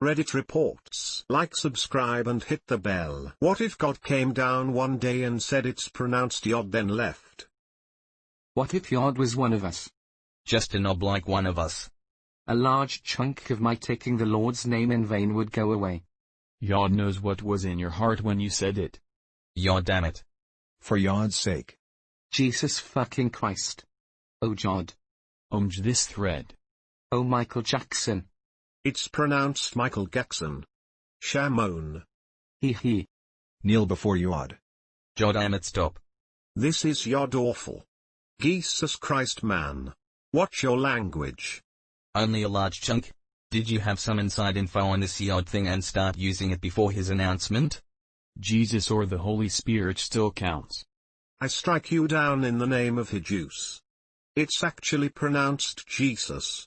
Reddit reports. Like, subscribe and hit the bell. What if God came down one day and said it's pronounced Yod then left? What if Yod was one of us? Just a knob like one of us. A large chunk of my taking the Lord's name in vain would go away. Yod knows what was in your heart when you said it. Yod damn it. For Yod's sake. Jesus fucking Christ. Oh Jod. This thread. Oh Michael Jackson. It's pronounced Michael Jackson. Shamon. He. Kneel before Yod. Jod damn it, stop. This is Yod awful. Jesus Christ man. Watch your language. Only a large chunk? Did you have some inside info on this Yod thing and start using it before his announcement? Jesus or the Holy Spirit still counts. I strike you down in the name of Hijus. It's actually pronounced Jesus.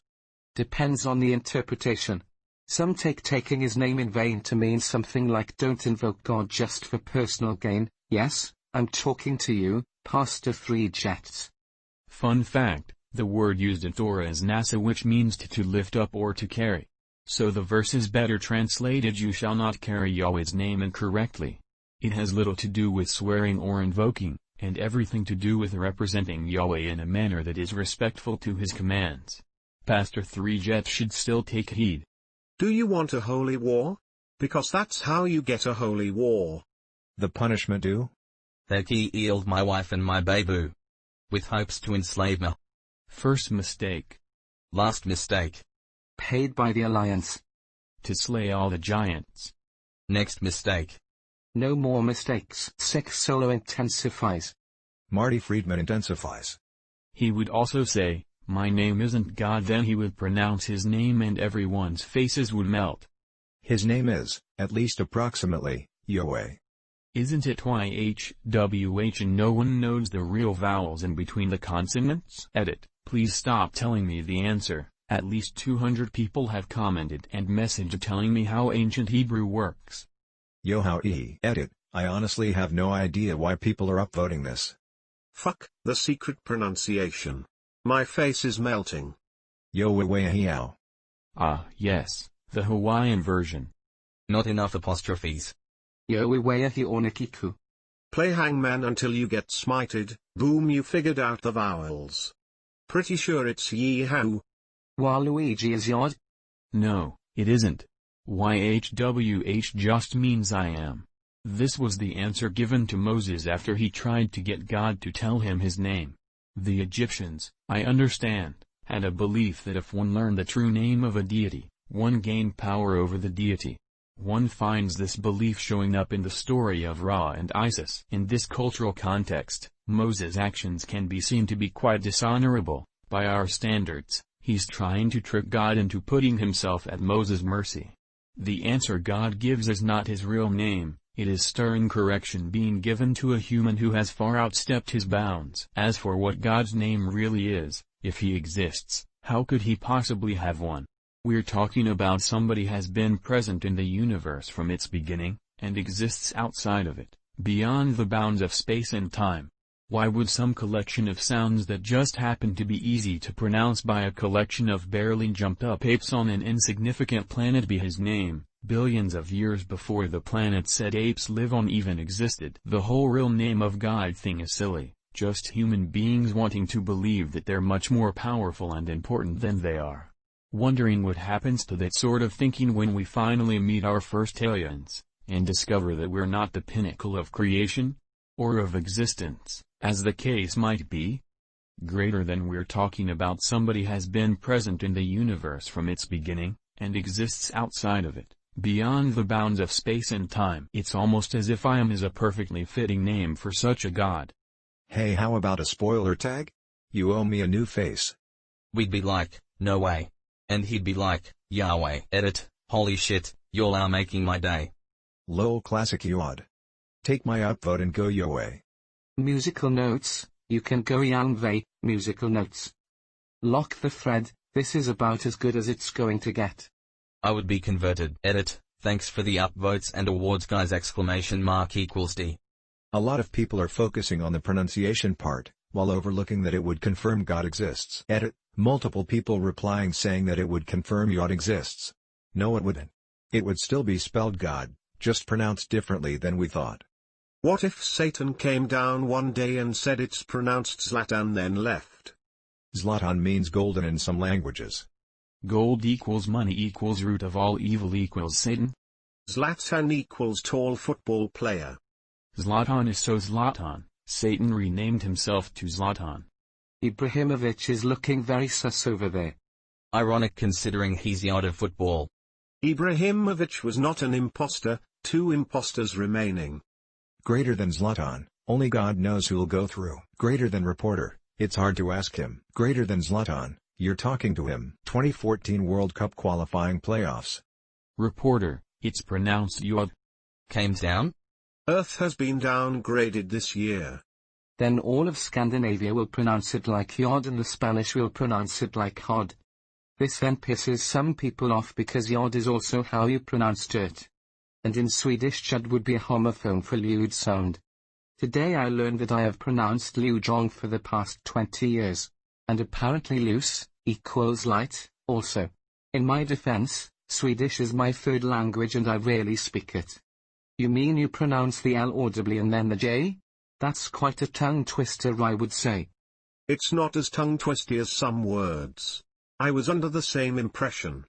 Depends on the interpretation. Some take taking his name in vain to mean something like don't invoke God just for personal gain. Yes, I'm talking to you, Pastor 3 Jets. Fun fact, the word used in Torah is nasa, which means to lift up or to carry. So the verse is better translated, you shall not carry Yahweh's name incorrectly. It has little to do with swearing or invoking, and everything to do with representing Yahweh in a manner that is respectful to his commands. Pastor 3 Jets should still take heed. Do you want a holy war? Because that's how you get a holy war. The punishment due? That he healed my wife and my babu. With hopes to enslave me. First mistake. Last mistake. Paid by the Alliance. To slay all the giants. Next mistake. No more mistakes. Sex solo intensifies. Marty Friedman intensifies. He would also say, my name isn't God, then he would pronounce his name and everyone's faces would melt. His name is, at least approximately, Yahweh. Isn't it YHWH and no one knows the real vowels in between the consonants? Edit, please stop telling me the answer. At least 200 people have commented and messaged telling me how ancient Hebrew works. Yo how edit, I honestly have no idea why people are upvoting this. Fuck, the secret pronunciation. My face is melting. Yo-way-how. Ah, yes, the Hawaiian version. Not enough apostrophes. Yo-we-way-a-hi-ornikiku. Play hangman until you get smited. Boom, you figured out the vowels. Pretty sure it's yee-how. Waluigi is Yod? No, it isn't. YHWH just means I am. This was the answer given to Moses after he tried to get God to tell him his name. The Egyptians, I understand, had a belief that if one learned the true name of a deity, one gained power over the deity. One finds this belief showing up in the story of Ra and Isis. In this cultural context, Moses' actions can be seen to be quite dishonorable, by our standards. He's trying to trick God into putting himself at Moses' mercy. The answer God gives is not his real name, it is stern correction being given to a human who has far outstepped his bounds. As for what God's name really is, if he exists, how could he possibly have one? We're talking about somebody has been present in the universe from its beginning, and exists outside of it, beyond the bounds of space and time. Why would some collection of sounds that just happen to be easy to pronounce by a collection of barely jumped-up apes on an insignificant planet be his name, billions of years before the planet said apes live on even existed? The whole real name of God thing is silly, just human beings wanting to believe that they're much more powerful and important than they are. Wondering what happens to that sort of thinking when we finally meet our first aliens, and discover that we're not the pinnacle of creation? Or of existence, as the case might be? Greater than we're talking about somebody has been present in the universe from its beginning, and exists outside of it, beyond the bounds of space and time. It's almost as if I am is a perfectly fitting name for such a god. Hey, how about a spoiler tag? You owe me a new face. We'd be like, no way. And he'd be like, Yahweh. Edit, holy shit, y'all are making my day. Lol classic Yod. Take my upvote and go Yahweh. Musical notes, you can go Yahweh, musical notes. Lock the thread, this is about as good as it's going to get. I would be converted. Edit, thanks for the upvotes and awards guys ! D. A lot of people are focusing on the pronunciation part, while overlooking that it would confirm God exists. Edit, multiple people replying saying that it would confirm Yod exists. No, it wouldn't. It would still be spelled God, just pronounced differently than we thought. What if Satan came down one day and said it's pronounced Zlatan then left? Zlatan means golden in some languages. Gold equals money equals root of all evil equals Satan. Zlatan equals tall football player. Zlatan is so Zlatan, Satan renamed himself to Zlatan. Ibrahimovic is looking very sus over there. Ironic considering he's out of football. Ibrahimovic was not an imposter, 2 imposters remaining. Greater than Zlatan, only God knows who'll go through. Greater than reporter, it's hard to ask him. Greater than Zlatan, you're talking to him. 2014 World Cup qualifying playoffs. Reporter, it's pronounced Yod. Came down? Earth has been downgraded this year. Then all of Scandinavia will pronounce it like Yod and the Spanish will pronounce it like Hod. This then pisses some people off because Yod is also how you pronounce dirt. And in Swedish chud would be a homophone for lewd sound. Today I learned that I have pronounced lewd wrong for the past 20 years. And apparently loose equals light, also. In my defense, Swedish is my third language and I rarely speak it. You mean you pronounce the L audibly and then the J? That's quite a tongue twister, I would say. It's not as tongue twisty as some words. I was under the same impression.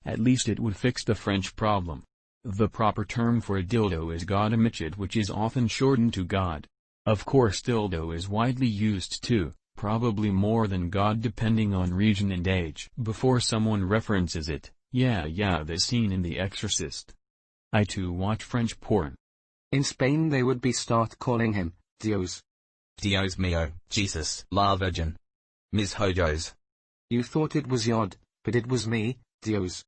At least it would fix the French problem. The proper term for a dildo is godamichet, which is often shortened to God. Of course dildo is widely used too, probably more than God depending on region and age. Before someone references it, yeah the scene in The Exorcist. I too watch French porn. In Spain they would be start calling him Dios. Dios mio, Jesus, la Virgin. Mis Hojos. You thought it was Yod, but it was me, Dios.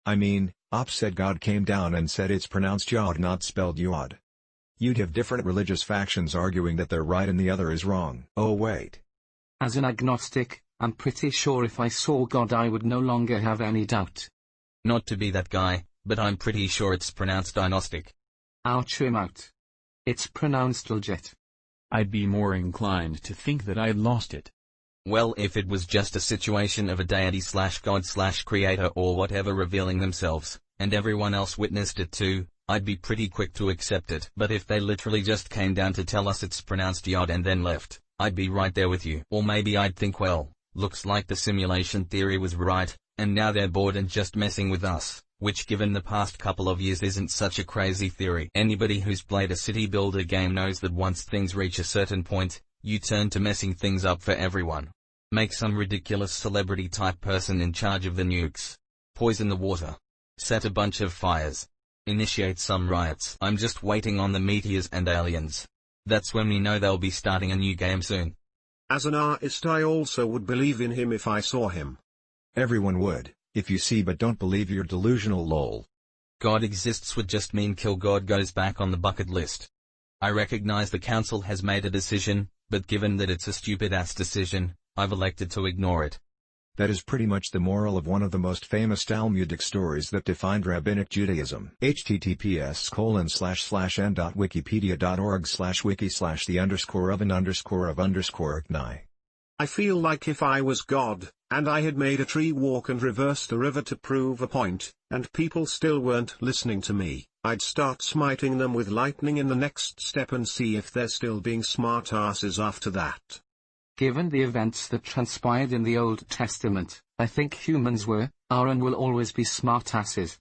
I mean, Ops said God came down and said it's pronounced Yod, not spelled Yod. You'd have different religious factions arguing that they're right and the other is wrong. Oh wait. As an agnostic, I'm pretty sure if I saw God I would no longer have any doubt. Not to be that guy, but I'm pretty sure it's pronounced diagnostic. I'll trim out. It's pronounced legit. I'd be more inclined to think that I'd lost it. Well, if it was just a situation of a deity/god/creator or whatever revealing themselves, and everyone else witnessed it too, I'd be pretty quick to accept it. But if they literally just came down to tell us it's pronounced Yod and then left, I'd be right there with you. Or maybe I'd think, well, looks like the simulation theory was right, and now they're bored and just messing with us, which given the past couple of years isn't such a crazy theory. Anybody who's played a city builder game knows that once things reach a certain point, you turn to messing things up for everyone. Make some ridiculous celebrity type person in charge of the nukes. Poison the water. Set a bunch of fires. Initiate some riots. I'm just waiting on the meteors and aliens. That's when we know they'll be starting a new game soon. As an artist I also would believe in him if I saw him. Everyone would. If you see but don't believe, you're delusional, lol. God exists would just mean kill God goes back on the bucket list. I recognize the council has made a decision, but given that it's a stupid-ass decision, I've elected to ignore it. That is pretty much the moral of one of the most famous Talmudic stories that defined Rabbinic Judaism. https://n.wiki.org/wiki/the_of_of_icni. I feel like if I was God, and I had made a tree walk and reversed the river to prove a point, and people still weren't listening to me, I'd start smiting them with lightning in the next step and see if they're still being smartasses after that. Given the events that transpired in the Old Testament, I think humans were, are and will always be smartasses.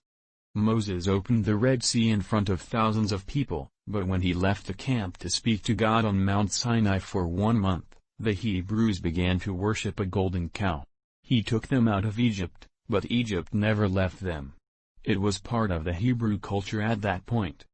Moses opened the Red Sea in front of thousands of people, but when he left the camp to speak to God on Mount Sinai for 1 month, the Hebrews began to worship a golden cow. He took them out of Egypt, but Egypt never left them. It was part of the Hebrew culture at that point.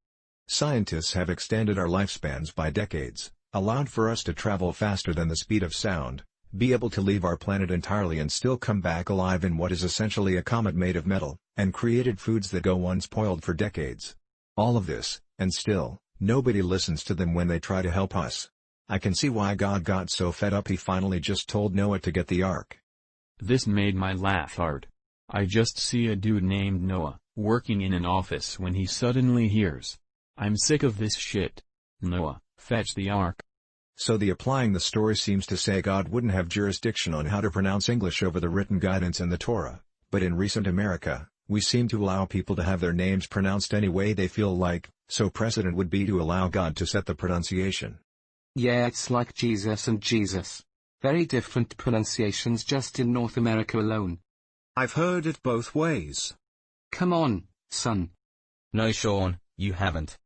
Scientists have extended our lifespans by decades, allowed for us to travel faster than the speed of sound, be able to leave our planet entirely and still come back alive in what is essentially a comet made of metal, and created foods that go unspoiled for decades. All of this, and still, nobody listens to them when they try to help us. I can see why God got so fed up he finally just told Noah to get the ark. This made my laugh hard. I just see a dude named Noah, working in an office when he suddenly hears, "I'm sick of this shit. Noah, fetch the ark." So the applying the story seems to say God wouldn't have jurisdiction on how to pronounce English over the written guidance in the Torah, but in recent America, We seem to allow people to have their names pronounced any way they feel like, so precedent would be to allow God to set the pronunciation. Yeah, it's like Jesus and Jesus. Very different pronunciations just in North America alone. I've heard it both ways. Come on, son. No, Sean, you haven't.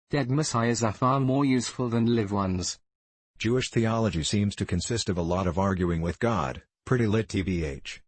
Dead messiahs are far more useful than live ones. Jewish theology seems to consist of a lot of arguing with God, pretty lit TBH.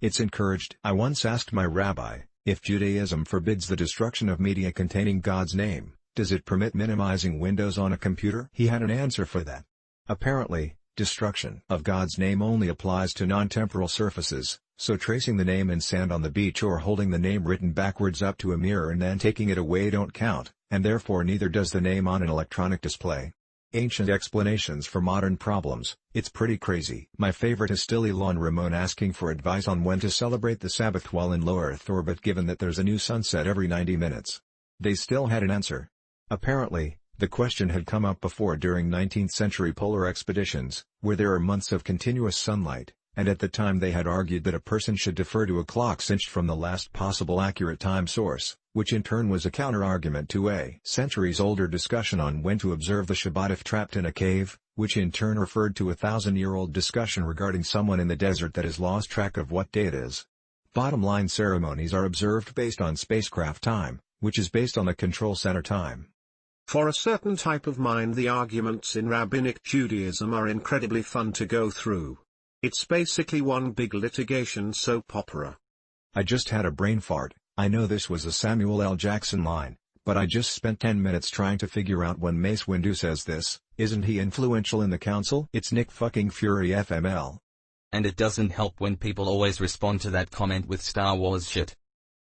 It's encouraged. I once asked my rabbi, if Judaism forbids the destruction of media containing God's name, does it permit minimizing windows on a computer? He had an answer for that. Apparently, destruction of God's name only applies to non-temporal surfaces, so tracing the name in sand on the beach or holding the name written backwards up to a mirror and then taking it away don't count, and therefore neither does the name on an electronic display. Ancient explanations for modern problems. It's pretty crazy. My favorite is still Elon Ramon asking for advice on when to celebrate the Sabbath while in low Earth orbit given that there's a new sunset every 90 minutes. They still had an answer. Apparently, the question had come up before during 19th century polar expeditions, where there are months of continuous sunlight, and at the time they had argued that a person should defer to a clock cinched from the last possible accurate time source, which in turn was a counter-argument to a centuries-older discussion on when to observe the Shabbat if trapped in a cave, which in turn referred to a 1,000-year-old discussion regarding someone in the desert that has lost track of what day it is. Bottom line, ceremonies are observed based on spacecraft time, which is based on the control center time. For a certain type of mind, the arguments in Rabbinic Judaism are incredibly fun to go through. It's basically one big litigation soap opera. I just had a brain fart. I know this was a Samuel L. Jackson line, but I just spent 10 minutes trying to figure out when Mace Windu says this. Isn't he influential in the council? It's Nick fucking Fury FML. And it doesn't help when people always respond to that comment with Star Wars shit.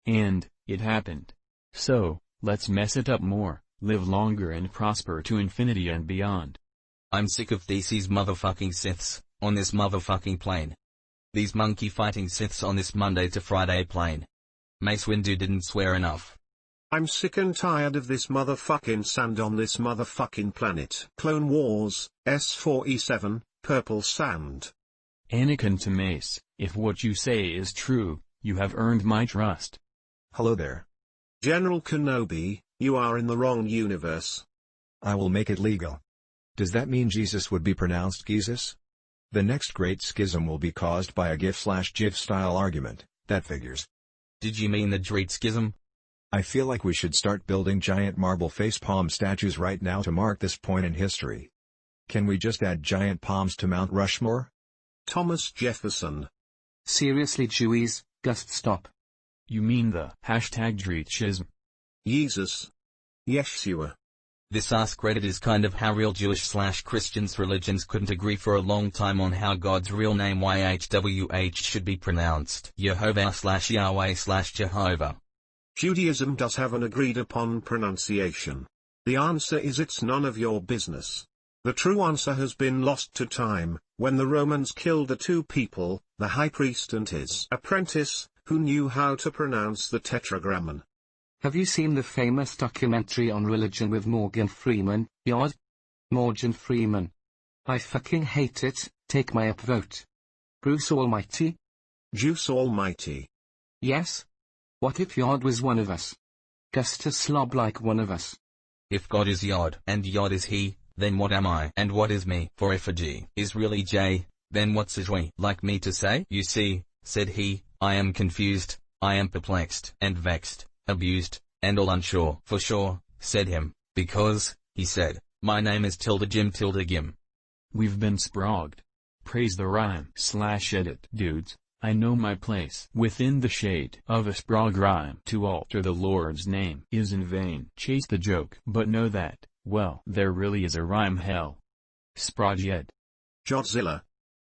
And, it happened. So, let's mess it up more, live longer and prosper to infinity and beyond. I'm sick of these motherfucking Siths, on this motherfucking plane. These monkey fighting Siths on this Monday to Friday plane. Mace Windu didn't swear enough. I'm sick and tired of this motherfucking sand on this motherfucking planet. Clone Wars, S4E7, purple sand. Anakin to Mace, if what you say is true, you have earned my trust. Hello there. General Kenobi, you are in the wrong universe. I will make it legal. Does that mean Jesus would be pronounced Jesus? The next great schism will be caused by a GIF/GIF style argument, that figures. Did you mean the Dread Schism? I feel like we should start building giant marble facepalm statues right now to mark this point in history. Can we just add giant palms to Mount Rushmore? Thomas Jefferson. Seriously, Jewies, just stop. You mean the #Dread Schism? Jesus. Yeshua. This AskReddit is kind of how real Jewish/Christians religions couldn't agree for a long time on how God's real name YHWH should be pronounced. Yehovah/Yahweh/Jehovah. Judaism does have an agreed upon pronunciation. The answer is it's none of your business. The true answer has been lost to time, when the Romans killed the two people, the high priest and his apprentice, who knew how to pronounce the Tetragrammaton. Have you seen the famous documentary on religion with Morgan Freeman, Yod? Morgan Freeman. I fucking hate it, take my upvote. Bruce Almighty? Juice Almighty. Yes? What if Yod was one of us? Just a slob like one of us. If God is Yod, and Yod is he, then what am I? And what is me? For if a G is really J, then what's a Jwi? Like me to say? You see, said he, I am confused, I am perplexed, and vexed, abused, and all unsure. For sure, said him, because, he said, my name is Jim Gim. We've been sprogged. Praise the rhyme/edit. Dudes, I know my place within the shade of a sprog rhyme. To alter the Lord's name is in vain. Chase the joke, but know that, well, there really is a rhyme hell. Sproged. Jodzilla.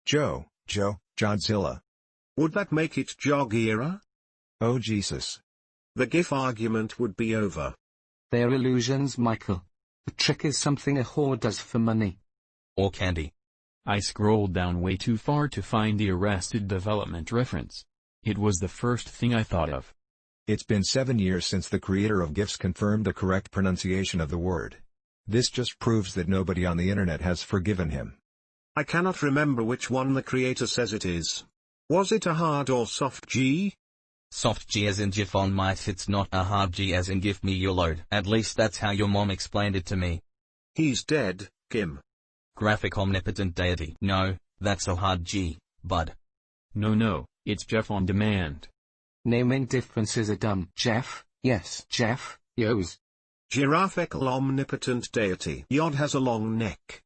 Joe, Jodzilla. Would that make it Jogira? Oh Jesus. The GIF argument would be over. They're illusions, Michael. The trick is something a whore does for money. Or candy. I scrolled down way too far to find the Arrested Development reference. It was the first thing I thought of. It's been 7 years since the creator of GIFs confirmed the correct pronunciation of the word. This just proves that nobody on the internet has forgiven him. I cannot remember which one the creator says it is. Was it a hard or soft G? Soft G as in GIF on mice, it's not a hard G as in give me your load. At least that's how your mom explained it to me. He's dead, Kim. Graphic omnipotent deity. No, that's a hard G, bud. No, it's Jeff on demand. Naming differences are dumb. Jeff, yes. Jeff, yos. Giraffical omnipotent deity. Yod has a long neck,